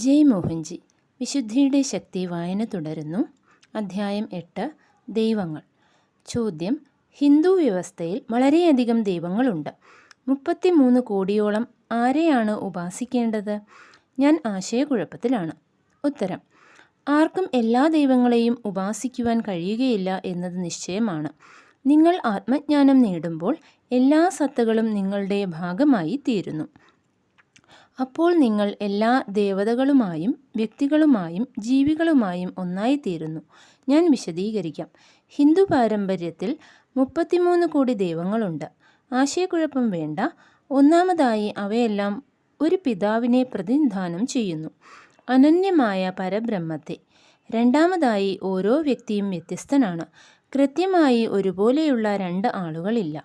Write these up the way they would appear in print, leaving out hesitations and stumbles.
ജയ് മോഹൻജി. വിശുദ്ധിയുടെ ശക്തി വായന തുടരുന്നു. അധ്യായം 8. ദൈവങ്ങൾ. ചോദ്യം: ഹിന്ദു വ്യവസ്ഥയിൽ വളരെയധികം ദൈവങ്ങളുണ്ട്. 33 കോടിയോളം ആരെയാണ് ഉപാസിക്കേണ്ടത്? ഞാൻ ആശയക്കുഴപ്പത്തിലാണ്. ഉത്തരം: ആർക്കും എല്ലാ ദൈവങ്ങളെയും ഉപാസിക്കുവാൻ കഴിയുകയില്ല എന്നത് നിശ്ചയമാണ്. നിങ്ങൾ ആത്മജ്ഞാനം നേടുമ്പോൾ എല്ലാ സത്തകളും നിങ്ങളുടെ ഭാഗമായി തീരുന്നു. അപ്പോൾ നിങ്ങൾ എല്ലാ ദേവതകളുമായും വ്യക്തികളുമായും ജീവികളുമായും ഒന്നായിത്തീരുന്നു. ഞാൻ വിശദീകരിക്കാം. ഹിന്ദു പാരമ്പര്യത്തിൽ 33 കോടി ദൈവങ്ങളുണ്ട്. ആശയക്കുഴപ്പം വേണ്ട. ഒന്നാമതായി അവയെല്ലാം ഒരു പിതാവിനെ പ്രതിനിധാനം ചെയ്യുന്നു, അനന്യമായ പരബ്രഹ്മത്തെ. രണ്ടാമതായി ഓരോ വ്യക്തിയും വ്യത്യസ്തനാണ്. കൃത്യമായി ഒരുപോലെയുള്ള 2 ആളുകളില്ല.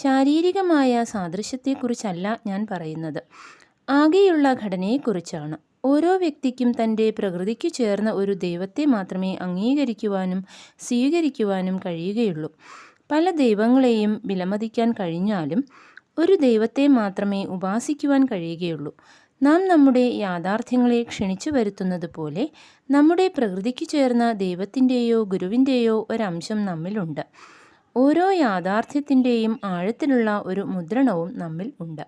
ശാരീരികമായ സാദൃശ്യത്തെക്കുറിച്ചല്ല ഞാൻ പറയുന്നത്, ആകെയുള്ള ഘടനയെക്കുറിച്ചാണ്. ഓരോ വ്യക്തിക്കും തൻ്റെ പ്രകൃതിക്കു ചേർന്ന ഒരു ദൈവത്തെ മാത്രമേ അംഗീകരിക്കുവാനും സ്വീകരിക്കുവാനും കഴിയുകയുള്ളൂ. പല ദൈവങ്ങളെയും വിലമതിക്കാൻ കഴിഞ്ഞാലും ഒരു ദൈവത്തെ മാത്രമേ ഉപാസിക്കുവാൻ കഴിയുകയുള്ളൂ. നാം നമ്മുടെ യാഥാർത്ഥ്യങ്ങളെ ക്ഷണിച്ചു വരുത്തുന്നത് പോലെ നമ്മുടെ പ്രകൃതിക്കു ചേർന്ന ദൈവത്തിൻ്റെയോ ഗുരുവിൻ്റെയോ ഒരംശം നമ്മിലുണ്ട്. ഓരോ യാഥാർത്ഥ്യത്തിൻ്റെയും ആഴത്തിലുള്ള ഒരു മുദ്രണവും നമ്മിൽ ഉണ്ട്.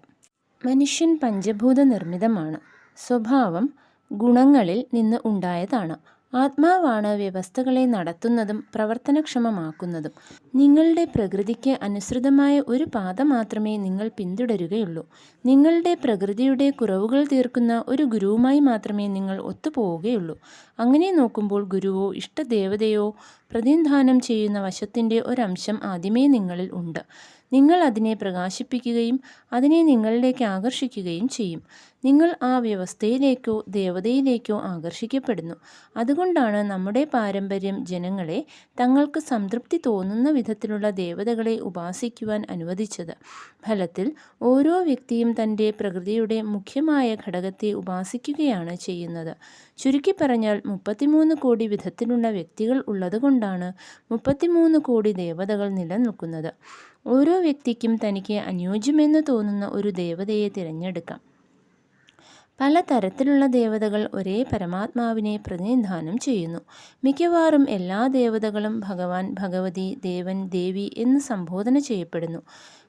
മനുഷ്യൻ പഞ്ചഭൂത നിർമ്മിതമാണ്. സ്വഭാവം ഗുണങ്ങളിൽ നിന്ന് ഉണ്ടായതാണ്. ആത്മാവാണ് വ്യവസ്ഥകളെ നടത്തുന്നതും പ്രവർത്തനക്ഷമമാക്കുന്നതും. നിങ്ങളുടെ പ്രകൃതിക്ക് അനുസൃതമായ ഒരു പാത മാത്രമേ നിങ്ങൾ പിന്തുടരുകയുള്ളൂ. നിങ്ങളുടെ പ്രകൃതിയുടെ കുറവുകൾ തീർക്കുന്ന ഒരു ഗുരുവുമായി മാത്രമേ നിങ്ങൾ ഒത്തുപോവുകയുള്ളൂ. അങ്ങനെ നോക്കുമ്പോൾ ഗുരുവോ ഇഷ്ടദേവതയോ പ്രതിനിധാനം ചെയ്യുന്ന വശത്തിൻ്റെ ഒരംശം ആദ്യമേ നിങ്ങളിൽ ഉണ്ട്. നിങ്ങൾ അതിനെ പ്രകാശിപ്പിക്കുകയും അതിനെ നിങ്ങളിലേക്ക് ആകർഷിക്കുകയും ചെയ്യും. നിങ്ങൾ ആ വ്യവസ്ഥയിലേക്കോ ദേവതയിലേക്കോ ആകർഷിക്കപ്പെടുന്നു. അതുകൊണ്ടാണ് നമ്മുടെ പാരമ്പര്യം ജനങ്ങളെ തങ്ങൾക്ക് സംതൃപ്തി തോന്നുന്ന വിധത്തിലുള്ള ദേവതകളെ ഉപാസിക്കുവാൻ അനുവദിച്ചത്. ഫലത്തിൽ ഓരോ വ്യക്തിയും തൻ്റെ പ്രകൃതിയുടെ മുഖ്യമായ ഘടകത്തെ ഉപാസിക്കുകയാണ് ചെയ്യുന്നത്. ചുരുക്കി പറഞ്ഞാൽ 33 കോടി വിധത്തിലുള്ള വ്യക്തികൾ ഉള്ളതുകൊണ്ടാണ് 33 കോടി ദേവതകൾ നിലനിൽക്കുന്നത്. ഓരോ വ്യക്തിക്കും തനിക്ക് അനുയോജ്യമെന്ന് തോന്നുന്ന ഒരു ദേവതയെ തിരഞ്ഞെടുക്കാം. പല തരത്തിലുള്ള ദേവതകൾ ഒരേ പരമാത്മാവിനെ പ്രതിനിധാനം ചെയ്യുന്നു. മിക്കവാറും എല്ലാ ദേവതകളും ഭഗവാൻ, ഭഗവതി, ദേവൻ, ദേവി എന്ന് സംബോധന ചെയ്യപ്പെടുന്നു.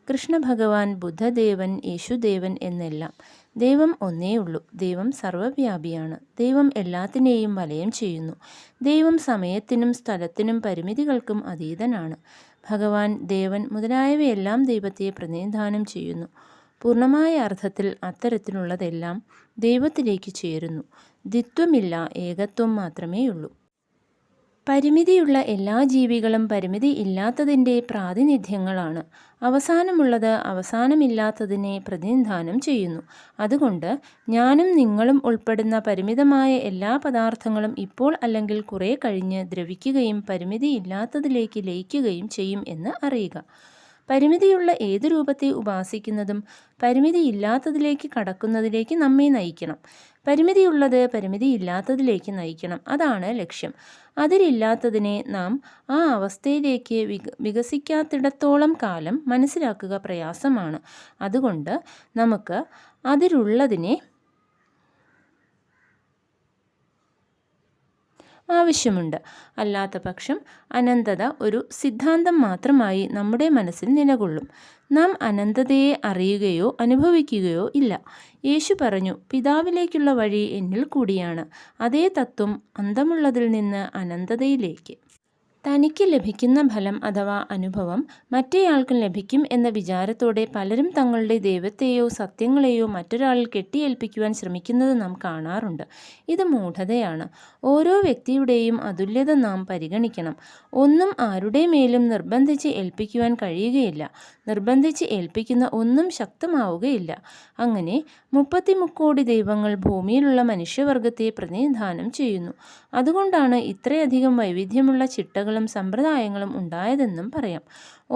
കൃഷ്ണ ഭഗവാൻ, ബുദ്ധദേവൻ, യേശുദേവൻ എന്നെല്ലാം. ദൈവം ഒന്നേ ഉള്ളൂ. ദൈവം സർവ്വവ്യാപിയാണ്. ദൈവം എല്ലാത്തിനെയും വലയം ചെയ്യുന്നു. ദൈവം സമയത്തിനും സ്ഥലത്തിനും പരിമിതികൾക്കും അതീതനാണ്. ഭഗവാൻ, ദേവൻ മുതലായവയെല്ലാം ദൈവത്തെ പ്രതിനിധാനം ചെയ്യുന്നു. പൂർണ്ണമായ അർത്ഥത്തിൽ അത്തരത്തിലുള്ളതെല്ലാം ദൈവത്തിലേക്ക് ചേരുന്നു. ദ്വിത്വമില്ല, ഏകത്വം മാത്രമേയുള്ളൂ. പരിമിതിയുള്ള എല്ലാ ജീവികളും പരിമിതി ഇല്ലാത്തതിൻ്റെ പ്രാതിനിധ്യങ്ങളാണ്. അവസാനമുള്ളത് അവസാനമില്ലാത്തതിനെ പ്രതിനിധാനം ചെയ്യുന്നു. അതുകൊണ്ട് ഞാനും നിങ്ങളും ഉൾപ്പെടുന്ന പരിമിതമായ എല്ലാ പദാർത്ഥങ്ങളും ഇപ്പോൾ അല്ലെങ്കിൽ കുറേ കഴിഞ്ഞ് ദ്രവിക്കുകയും പരിമിതിയില്ലാത്തതിലേക്ക് ലയിക്കുകയും ചെയ്യും എന്ന് അറിയുക. പരിമിതിയുള്ള ഏത് രൂപത്തെ ഉപാസിക്കുന്നതും പരിമിതിയില്ലാത്തതിലേക്ക് കടക്കുന്നതിലേക്ക് നമ്മെ നയിക്കണം. പരിമിതിയുള്ളത് പരിമിതിയില്ലാത്തതിലേക്ക് നയിക്കണം. അതാണ് ലക്ഷ്യം. അതിലില്ലാത്തതിനെ നാം ആ അവസ്ഥയിലേക്ക് വികസിക്കാത്തിടത്തോളം കാലം മനസ്സിലാക്കുക പ്രയാസമാണ്. അതുകൊണ്ട് നമുക്ക് അതിലുള്ളതിനെ ആവശ്യമുണ്ട്. അല്ലാത്ത പക്ഷം അനന്തത ഒരു സിദ്ധാന്തം മാത്രമായി നമ്മുടെ മനസ്സിൽ നിലകൊള്ളും. നാം അനന്തതയെ അറിയുകയോ അനുഭവിക്കുകയോ ഇല്ല. യേശു പറഞ്ഞു, പിതാവിലേക്കുള്ള വഴി എന്നിൽ കൂടിയാണ്. അതേ തത്വം അന്തമുള്ളതിൽ നിന്ന് അനന്തതയിലേക്ക്. തനിക്ക് ലഭിക്കുന്ന ഫലം അഥവാ അനുഭവം മറ്റേയാൾക്കും ലഭിക്കും എന്ന വിചാരത്തോടെ പലരും തങ്ങളുടെ ദൈവത്തെയോ സത്യങ്ങളെയോ മറ്റൊരാളിൽ കെട്ടിയേൽപ്പിക്കുവാൻ ശ്രമിക്കുന്നത് നാം കാണാറുണ്ട്. ഇത് മൂഢതയാണ്. ഓരോ വ്യക്തിയുടെയും അതുല്യത നാം പരിഗണിക്കണം. ഒന്നും ആരുടെ മേലും നിർബന്ധിച്ച് ഏൽപ്പിക്കുവാൻ കഴിയുകയില്ല. നിർബന്ധിച്ച് ഏൽപ്പിക്കുന്ന ഒന്നും ശക്തമാവുകയില്ല. അങ്ങനെ 33 കോടി ദൈവങ്ങൾ ഭൂമിയിലുള്ള മനുഷ്യവർഗത്തെ പ്രതിനിധാനം ചെയ്യുന്നു. അതുകൊണ്ടാണ് ഇത്രയധികം വൈവിധ്യമുള്ള ചിട്ടകളും സമ്പ്രദായങ്ങളും ഉണ്ടായതെന്നും പറയാം.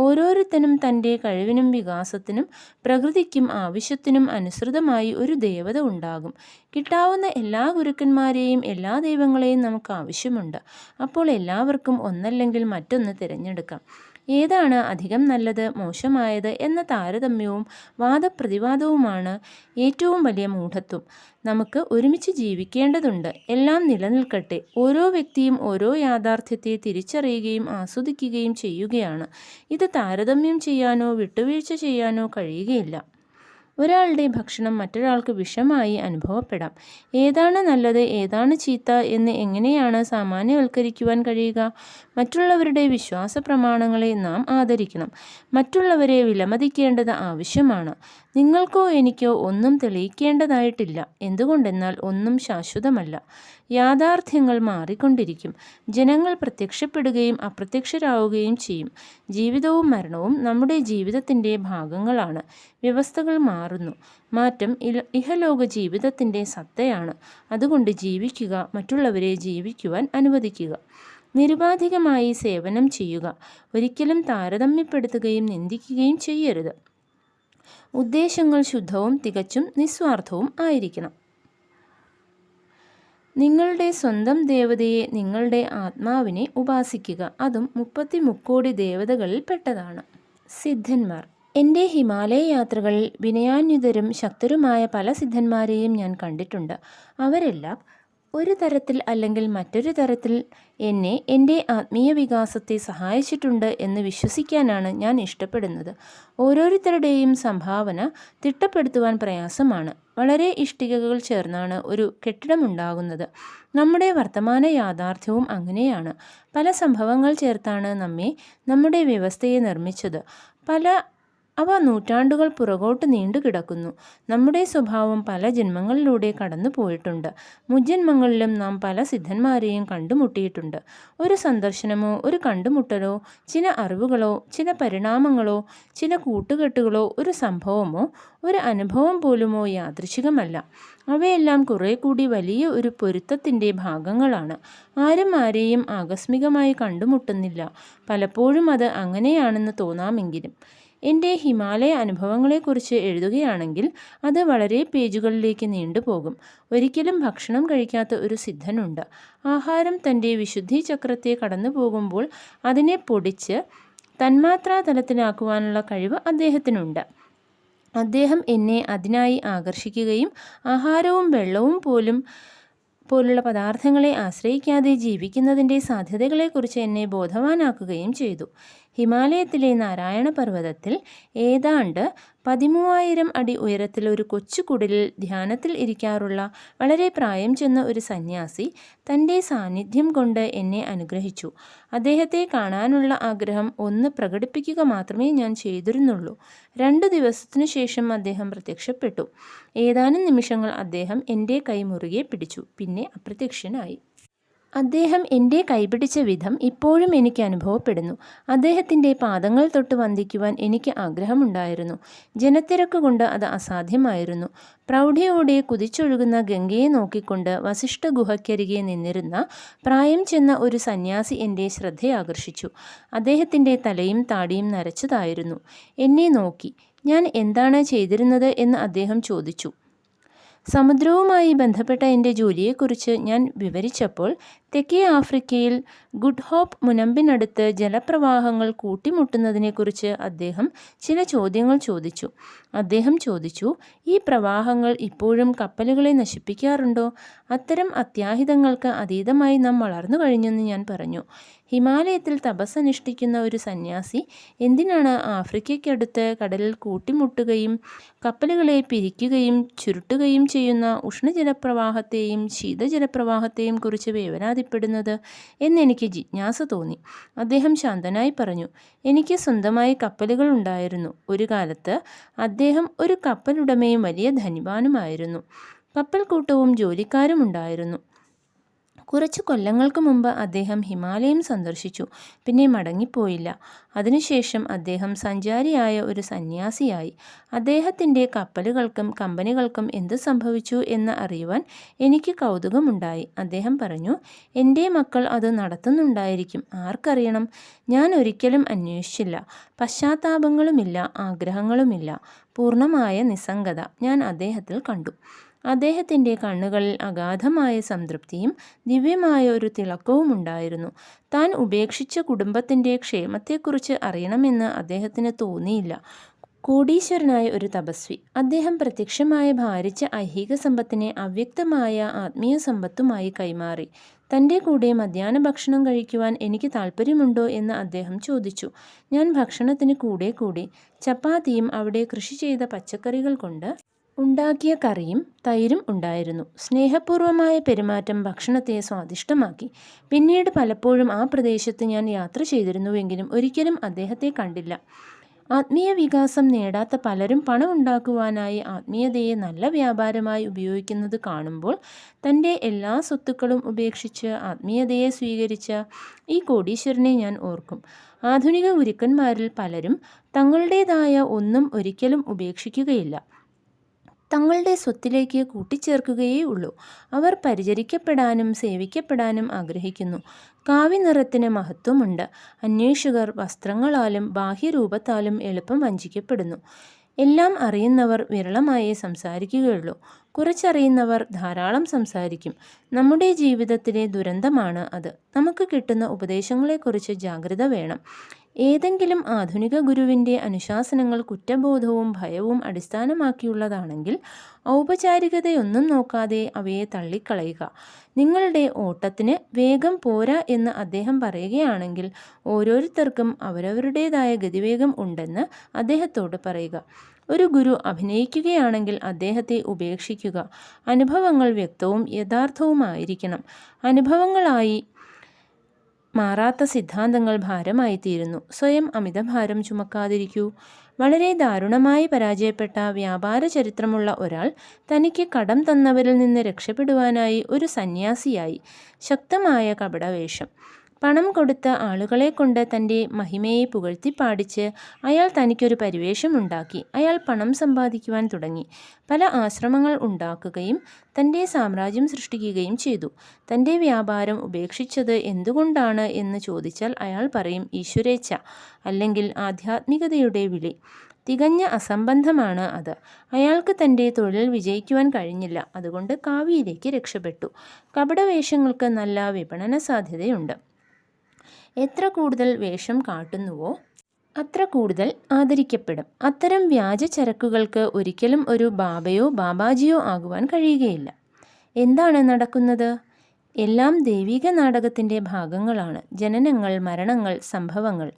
ഓരോരുത്തനും തൻ്റെ കഴിവിനും വികാസത്തിനും പ്രകൃതിക്കും ആവശ്യത്തിനും അനുസൃതമായി ഒരു ദേവത ഉണ്ടാകും. കിട്ടാവുന്ന എല്ലാ ഗുരുക്കന്മാരെയും എല്ലാ ദൈവങ്ങളെയും നമുക്ക് ആവശ്യമുണ്ട്. അപ്പോൾ എല്ലാവർക്കും ഒന്നല്ലെങ്കിൽ മറ്റൊന്ന് തിരഞ്ഞെടുക്കാം. ഏതാണ് അധികം നല്ലത് മോശമായത് എന്ന താരതമ്യവും വാദപ്രതിവാദവുമാണ് ഏറ്റവും വലിയ മൂഢത്വം. നമുക്ക് ഒരുമിച്ച് ജീവിക്കേണ്ടതുണ്ട്. എല്ലാം നിലനിൽക്കട്ടെ. ഓരോ വ്യക്തിയും ഓരോ യാഥാർത്ഥ്യത്തെ തിരിച്ചറിയുകയും ആസ്വദിക്കുകയും ചെയ്യുകയാണ്. ഇത് താരതമ്യം ചെയ്യാനോ വിട്ടുവീഴ്ച ചെയ്യാനോ കഴിയുകയില്ല. ഒരാളുടെ ഭക്ഷണം മറ്റൊരാൾക്ക് വിഷമായി അനുഭവപ്പെടാം. ഏതാണ് നല്ലത് ഏതാണ് ചീത്ത എന്ന് എങ്ങനെയാണ് സാമാന്യവൽക്കരിക്കുവാൻ കഴിയുക? മറ്റുള്ളവരുടെ വിശ്വാസ പ്രമാണങ്ങളെ നാം ആദരിക്കണം. മറ്റുള്ളവരെ വിലമതിക്കേണ്ടത് ആവശ്യമാണ്. നിങ്ങൾക്കോ എനിക്കോ ഒന്നും തെളിയിക്കേണ്ടതായിട്ടില്ല. എന്തുകൊണ്ടെന്നാൽ ഒന്നും ശാശ്വതമല്ല. യാഥാർത്ഥ്യങ്ങൾ മാറിക്കൊണ്ടിരിക്കും. ജനങ്ങൾ പ്രത്യക്ഷപ്പെടുകയും അപ്രത്യക്ഷരാവുകയും ചെയ്യും. ജീവിതവും മരണവും നമ്മുടെ ജീവിതത്തിൻ്റെ ഭാഗങ്ങളാണ്. വ്യവസ്ഥകൾ മാറുന്നു. മാറ്റം ഇഹലോക ജീവിതത്തിൻ്റെ സത്തയാണ്. അതുകൊണ്ട് ജീവിക്കുക, മറ്റുള്ളവരെ ജീവിക്കുവാൻ അനുവദിക്കുക. നിരുപാധികമായി സേവനം ചെയ്യുക. ഒരിക്കലും താരതമ്യപ്പെടുത്തുകയും നിന്ദിക്കുകയും ചെയ്യരുത്. ഉദ്ദേശങ്ങൾ ശുദ്ധവും തികച്ചും നിസ്വാർത്ഥവും ആയിരിക്കണം. നിങ്ങളുടെ സ്വന്തം ദേവതയെ, നിങ്ങളുടെ ആത്മാവിനെ ഉപാസിക്കുക. അതും 33 ദേവതകളിൽ പെട്ടതാണ്. സിദ്ധന്മാർ. എൻ്റെ ഹിമാലയ യാത്രകളിൽ വിനയാന്വിതരും ശക്തരുമായ പല സിദ്ധന്മാരെയും ഞാൻ കണ്ടിട്ടുണ്ട്. അവരെല്ലാം ഒരു തരത്തിൽ അല്ലെങ്കിൽ മറ്റൊരു തരത്തിൽ എന്നെ എൻ്റെ ആത്മീയ വികാസത്തെ സഹായിച്ചിട്ടുണ്ട് എന്ന് വിശ്വസിക്കാനാണ് ഞാൻ ഇഷ്ടപ്പെടുന്നത്. ഓരോരുത്തരുടെയും സംഭാവന തിട്ടപ്പെടുത്തുവാൻ പ്രയാസമാണ്. വളരെ ഇഷ്ടികകൾ ചേർന്നാണ് ഒരു കെട്ടിടമുണ്ടാകുന്നത്. നമ്മുടെ വർത്തമാന യാഥാർത്ഥ്യവും അങ്ങനെയാണ്. പല സംഭവങ്ങൾ ചേർത്താണ് നമ്മുടെ വ്യവസ്ഥയെ നിർമ്മിച്ചത്. അവ നൂറ്റാണ്ടുകൾ പുറകോട്ട് നീണ്ടുകിടക്കുന്നു. നമ്മുടെ സ്വഭാവം പല ജന്മങ്ങളിലൂടെ കടന്നു പോയിട്ടുണ്ട്. മുജ്ജന്മങ്ങളിലും നാം പല സിദ്ധന്മാരെയും കണ്ടുമുട്ടിയിട്ടുണ്ട്. ഒരു സന്ദർശനമോ ഒരു കണ്ടുമുട്ടലോ ചില അറിവുകളോ ചില പരിണാമങ്ങളോ ചില കൂട്ടുകെട്ടുകളോ ഒരു സംഭവമോ ഒരു അനുഭവം പോലുമോ യാദൃച്ഛികമല്ല. അവയെല്ലാം കുറെ കൂടി വലിയ ഒരു പൊരുത്തത്തിൻ്റെ ഭാഗങ്ങളാണ്. ആരും ആരെയും ആകസ്മികമായി കണ്ടുമുട്ടുന്നില്ല. പലപ്പോഴും അത് അങ്ങനെയാണെന്ന് തോന്നാമെങ്കിലും. എൻ്റെ ഹിമാലയ അനുഭവങ്ങളെക്കുറിച്ച് എഴുതുകയാണെങ്കിൽ അത് വളരെ പേജുകളിലേക്ക് നീണ്ടുപോകും. ഒരിക്കലും ഭക്ഷണം കഴിക്കാത്ത ഒരു സിദ്ധനുണ്ട്. ആഹാരം തൻ്റെ വിശുദ്ധി ചക്രത്തെ കടന്നു പോകുമ്പോൾ അതിനെ പൊടിച്ച് തന്മാത്രാതലത്തിലാക്കുവാനുള്ള കഴിവ് അദ്ദേഹത്തിനുണ്ട്. അദ്ദേഹം എന്നെ അതിനായി ആകർഷിക്കുകയും ആഹാരവും വെള്ളവും പോലുള്ള പദാർത്ഥങ്ങളെ ആശ്രയിക്കാതെ ജീവിക്കുന്നതിൻ്റെ സാധ്യതകളെക്കുറിച്ച് എന്നെ ബോധവാനാക്കുകയും ചെയ്തു. ഹിമാലയത്തിലെ നാരായണ പർവ്വതത്തിൽ ഏതാണ്ട് 13,000 അടി ഉയരത്തിൽ ഒരു കൊച്ചു കുടിലിൽ ധ്യാനത്തിൽ ഇരിക്കാറുള്ള വളരെ പ്രായം ചെന്ന ഒരു സന്യാസി തൻ്റെ സാന്നിധ്യം കൊണ്ട് എന്നെ അനുഗ്രഹിച്ചു. അദ്ദേഹത്തെ കാണാനുള്ള ആഗ്രഹം ഒന്ന് പ്രകടിപ്പിക്കുക മാത്രമേ ഞാൻ ചെയ്തിരുന്നുള്ളൂ. 2 ദിവസത്തിനു ശേഷം അദ്ദേഹം പ്രത്യക്ഷപ്പെട്ടു. ഏതാനും നിമിഷങ്ങൾ അദ്ദേഹം എൻ്റെ കൈ മുറുകെ പിടിച്ചു. പിന്നെ അപ്രത്യക്ഷനായി. അദ്ദേഹം എൻ്റെ കൈപിടിച്ച വിധം ഇപ്പോഴും എനിക്ക് അനുഭവപ്പെടുന്നു. അദ്ദേഹത്തിൻ്റെ പാദങ്ങൾ തൊട്ട് വന്ദിക്കുവാൻ എനിക്ക് ആഗ്രഹമുണ്ടായിരുന്നു. ജനത്തിരക്ക് കൊണ്ട് അത് അസാധ്യമായിരുന്നു. പ്രൗഢിയോടെ കുതിച്ചൊഴുകുന്ന ഗംഗയെ നോക്കിക്കൊണ്ട് വസിഷ്ഠ ഗുഹയ്ക്കരികെ നിന്നിരുന്ന പ്രായം ചെന്ന ഒരു സന്യാസി എൻ്റെ ശ്രദ്ധയാകർഷിച്ചു. അദ്ദേഹത്തിൻ്റെ തലയും താടിയും നരച്ചതായിരുന്നു. എന്നെ നോക്കി. ഞാൻ എന്താണ് ചെയ്തിരുന്നത് എന്ന് അദ്ദേഹം ചോദിച്ചു. സമുദ്രവുമായി ബന്ധപ്പെട്ട എൻ്റെ ജോലിയെക്കുറിച്ച് ഞാൻ വിവരിച്ചപ്പോൾ തെക്കേ ആഫ്രിക്കയിൽ ഗുഡ് ഹോപ്പ് മുനമ്പിനടുത്ത് ജലപ്രവാഹങ്ങൾ കൂട്ടിമുട്ടുന്നതിനെക്കുറിച്ച് അദ്ദേഹം ചില ചോദ്യങ്ങൾ ചോദിച്ചു. അദ്ദേഹം ചോദിച്ചു, ഈ പ്രവാഹങ്ങൾ ഇപ്പോഴും കപ്പലുകളെ നശിപ്പിക്കാറുണ്ടോ? അത്തരം അത്യാഹിതങ്ങൾക്ക് അതീതമായി നാം വളർന്നു കഴിഞ്ഞെന്ന് ഞാൻ പറഞ്ഞു. ഹിമാലയത്തിൽ തപസ്സനുഷ്ഠിക്കുന്ന ഒരു സന്യാസി എന്തിനാണ് ആഫ്രിക്കയ്ക്കടുത്ത് കടലിൽ കൂട്ടിമുട്ടുകയും കപ്പലുകളെ പിരിക്കുകയും ചുരുട്ടുകയും ചെയ്യുന്ന ഉഷ്ണജലപ്രവാഹത്തെയും ശീതജലപ്രവാഹത്തെയും കുറിച്ച് വേവലാതിപ്പെടുന്നത് എന്നെനിക്ക് ജിജ്ഞാസ തോന്നി. അദ്ദേഹം ശാന്തനായി പറഞ്ഞു, എനിക്ക് സ്വന്തമായി കപ്പലുകൾ ഉണ്ടായിരുന്നു. ഒരു കാലത്ത് അദ്ദേഹം ഒരു കപ്പലുടമയും വലിയ ധനിവാനുമായിരുന്നു. കപ്പൽക്കൂട്ടവും ജോലിക്കാരും ഉണ്ടായിരുന്നു. കുറച്ചു കൊല്ലങ്ങൾക്ക് മുമ്പ് അദ്ദേഹം ഹിമാലയം സന്ദർശിച്ചു. പിന്നെ മടങ്ങിപ്പോയില്ല. അതിനുശേഷം അദ്ദേഹം സഞ്ചാരിയായ ഒരു സന്യാസിയായി. അദ്ദേഹത്തിൻ്റെ കപ്പലുകൾക്കും കമ്പനികൾക്കും എന്ത് സംഭവിച്ചു എന്ന് അറിയുവാൻ എനിക്ക് കൗതുകമുണ്ടായി. അദ്ദേഹം പറഞ്ഞു, എൻ്റെ മക്കൾ അത് നടത്തുന്നുണ്ടായിരിക്കും. ആർക്കറിയണം? ഞാൻ ഒരിക്കലും അന്വേഷിച്ചില്ല. പശ്ചാത്താപങ്ങളുമില്ല, ആഗ്രഹങ്ങളുമില്ല. പൂർണ്ണമായ നിസ്സംഗത ഞാൻ അദ്ദേഹത്തിൽ കണ്ടു. അദ്ദേഹത്തിൻ്റെ കണ്ണുകളിൽ അഗാധമായ സംതൃപ്തിയും ദിവ്യമായ ഒരു തിളക്കവും ഉണ്ടായിരുന്നു. താൻ ഉപേക്ഷിച്ച കുടുംബത്തിൻ്റെ ക്ഷേമത്തെക്കുറിച്ച് അറിയണമെന്ന് അദ്ദേഹത്തിന് തോന്നിയില്ല. കോടീശ്വരനായ ഒരു തപസ്വി. അദ്ദേഹം പ്രത്യക്ഷമായ ഭാരിച്ച ഐഹിക സമ്പത്തിനെ അവ്യക്തമായ ആത്മീയ സമ്പത്തുമായി കൈമാറി. തൻ്റെ കൂടെ മധ്യാഹ്ന ഭക്ഷണം കഴിക്കുവാൻ എനിക്ക് താല്പര്യമുണ്ടോ എന്ന് അദ്ദേഹം ചോദിച്ചു. ഞാൻ ഭക്ഷണത്തിന് കൂടെ കൂടി. ചപ്പാത്തിയും അവിടെ കൃഷി ചെയ്ത പച്ചക്കറികൾ കൊണ്ട് ഉണ്ടാക്കിയ കറിയും തൈരും ഉണ്ടായിരുന്നു. സ്നേഹപൂർവമായ പെരുമാറ്റം ഭക്ഷണത്തെ സ്വാദിഷ്ടമാക്കി. പിന്നീട് പലപ്പോഴും ആ പ്രദേശത്ത് ഞാൻ യാത്ര ചെയ്തിരുന്നുവെങ്കിലും ഒരിക്കലും അദ്ദേഹത്തെ കണ്ടില്ല. ആത്മീയ വികാസം നേടാത്ത പലരും പണം ഉണ്ടാക്കുവാനായി ആത്മീയതയെ നല്ല വ്യാപാരമായി ഉപയോഗിക്കുന്നത് കാണുമ്പോൾ തൻ്റെ എല്ലാ സ്വത്തുക്കളും ഉപേക്ഷിച്ച് ആത്മീയതയെ സ്വീകരിച്ച ഈ കോടീശ്വരനെ ഞാൻ ഓർക്കും. ആധുനിക ഗുരുക്കന്മാരിൽ പലരും തങ്ങളുടേതായ ഒന്നും ഒരിക്കലും ഉപേക്ഷിക്കുകയില്ല. തങ്ങളുടെ സ്വത്തിലേക്ക് കൂട്ടിച്ചേർക്കുകയേ ഉള്ളൂ. അവർ പരിചരിക്കപ്പെടാനും സേവിക്കപ്പെടാനും ആഗ്രഹിക്കുന്നു. കാവ്യനിറത്തിന് മഹത്വമുണ്ട്. അന്വേഷകർ വസ്ത്രങ്ങളാലും ബാഹ്യരൂപത്താലും എളുപ്പം വഞ്ചിക്കപ്പെടുന്നു. എല്ലാം അറിയുന്നവർ വിരളമായേ സംസാരിക്കുകയുള്ളൂ. കുറച്ചറിയുന്നവർ ധാരാളം സംസാരിക്കും. നമ്മുടെ ജീവിതത്തിലെ ദുരന്തമാണ് അത്. നമുക്ക് കിട്ടുന്ന ഉപദേശങ്ങളെക്കുറിച്ച് ജാഗ്രത വേണം. ഏതെങ്കിലും ആധുനിക ഗുരുവിൻ്റെ അനുശാസനങ്ങൾ കുറ്റബോധവും ഭയവും അടിസ്ഥാനമാക്കിയുള്ളതാണെങ്കിൽ ഔപചാരികതയൊന്നും നോക്കാതെ അവയെ തള്ളിക്കളയുക. നിങ്ങളുടെ ഓട്ടത്തിന് വേഗം പോരാ എന്ന് അദ്ദേഹം പറയുകയാണെങ്കിൽ ഓരോരുത്തർക്കും അവരവരുടേതായ ഗതിവേഗം ഉണ്ടെന്ന് അദ്ദേഹത്തോട് പറയുക. ഒരു ഗുരു അഭിനയിക്കുകയാണെങ്കിൽ അദ്ദേഹത്തെ ഉപേക്ഷിക്കുക. അനുഭവങ്ങൾ വ്യക്തവും യഥാർത്ഥവുമായിരിക്കണം. അനുഭവങ്ങളായി മാറാത്ത സിദ്ധാന്തങ്ങൾ ഭാരമായി തീരുന്നു. സ്വയം അമിതഭാരം ചുമക്കാതിരിക്കൂ. വളരെ ദാരുണമായി പരാജയപ്പെട്ട വ്യാപാര ചരിത്രമുള്ള ഒരാൾ തനിക്ക് കടം തന്നവരിൽ നിന്ന് രക്ഷപ്പെടുവാനായി ഒരു സന്യാസിയായി. ശക്തമായ കപടവേഷം. പണം കൊടുത്ത ആളുകളെ കൊണ്ട് തൻ്റെ മഹിമയെ പുകഴ്ത്തിപ്പാടിച്ച് അയാൾ തനിക്കൊരു പരിവേഷമുണ്ടാക്കി. അയാൾ പണം സമ്പാദിക്കുവാൻ തുടങ്ങി. പല ആശ്രമങ്ങൾ ഉണ്ടാക്കുകയും തൻ്റെ സാമ്രാജ്യം സൃഷ്ടിക്കുകയും ചെയ്തു. തൻ്റെ വ്യാപാരം ഉപേക്ഷിച്ചത് എന്തുകൊണ്ടാണ് എന്ന് ചോദിച്ചാൽ അയാൾ പറയും, ഈശ്വരേച്ഛ, അല്ലെങ്കിൽ ആധ്യാത്മികതയുടെ വിളി. തികഞ്ഞ അസംബന്ധമാണ് അത്. അയാൾക്ക് തൻ്റെ തൊഴിൽ വിജയിക്കുവാൻ കഴിഞ്ഞില്ല. അതുകൊണ്ട് കാവിയിലേക്ക് രക്ഷപ്പെട്ടു. കപടവേഷങ്ങൾക്ക് നല്ല വിപണന സാധ്യതയുണ്ട്. എത്ര കൂടുതൽ വേഷം കാട്ടുന്നുവോ അത്ര കൂടുതൽ ആദരിക്കപ്പെടും. അത്തരം വ്യാജ ചരക്കുകൾക്ക് ഒരിക്കലും ഒരു ബാബയോ ബാബാജിയോ ആകുവാൻ കഴിയുകയില്ല. എന്താണ് നടക്കുന്നത്? എല്ലാം ദൈവിക നാടകത്തിൻ്റെ ഭാഗങ്ങളാണ്. ജനനങ്ങൾ, മരണങ്ങൾ, സംഭവങ്ങൾ.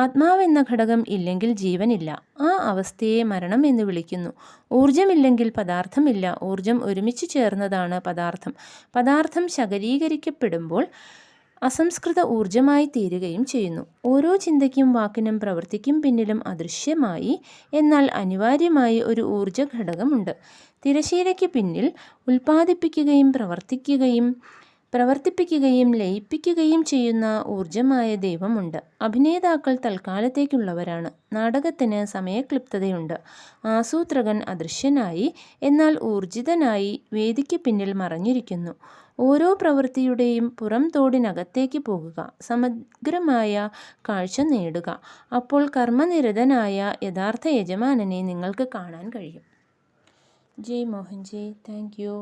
ആത്മാവെന്ന ഘടകം ഇല്ലെങ്കിൽ ജീവനില്ല. ആ അവസ്ഥയെ മരണം എന്ന് വിളിക്കുന്നു. ഊർജമില്ലെങ്കിൽ പദാർത്ഥമില്ല. ഊർജം ഒരുമിച്ച് ചേർന്നതാണ് പദാർത്ഥം. പദാർത്ഥം ശകലീകരിക്കപ്പെടുമ്പോൾ അസംസ്കൃത ഊർജമായി തീരുകയും ചെയ്യുന്നു. ഓരോ ചിന്തയ്ക്കും വാക്കിനും പ്രവൃത്തിക്കും പിന്നിലും അദൃശ്യമായി എന്നാൽ അനിവാര്യമായി ഒരു ഊർജ ഘടകമുണ്ട്. തിരശീലയ്ക്ക് പിന്നിൽ ഉൽപ്പാദിപ്പിക്കുകയും പ്രവർത്തിപ്പിക്കുകയും ലയിപ്പിക്കുകയും ചെയ്യുന്ന ഊർജമായ ദൈവമുണ്ട്. അഭിനേതാക്കൾ തൽക്കാലത്തേക്കുള്ളവരാണ്. നാടകത്തിന് സമയക്ലിപ്തതയുണ്ട്. ആസൂത്രകൻ അദൃശ്യനായി എന്നാൽ ഊർജിതനായി വേദിക്ക് പിന്നിൽ മറഞ്ഞിരിക്കുന്നു. ഓരോ പ്രവൃത്തിയുടെയും പുറം തോടിനകത്തേക്ക് പോകുക. സമഗ്രമായ കാഴ്ച നേടുക. അപ്പോൾ കർമ്മനിരതനായ യഥാർത്ഥ യജമാനനെ നിങ്ങൾക്ക് കാണാൻ കഴിയും. ജയ് മോഹൻ ജയ്. Thank U.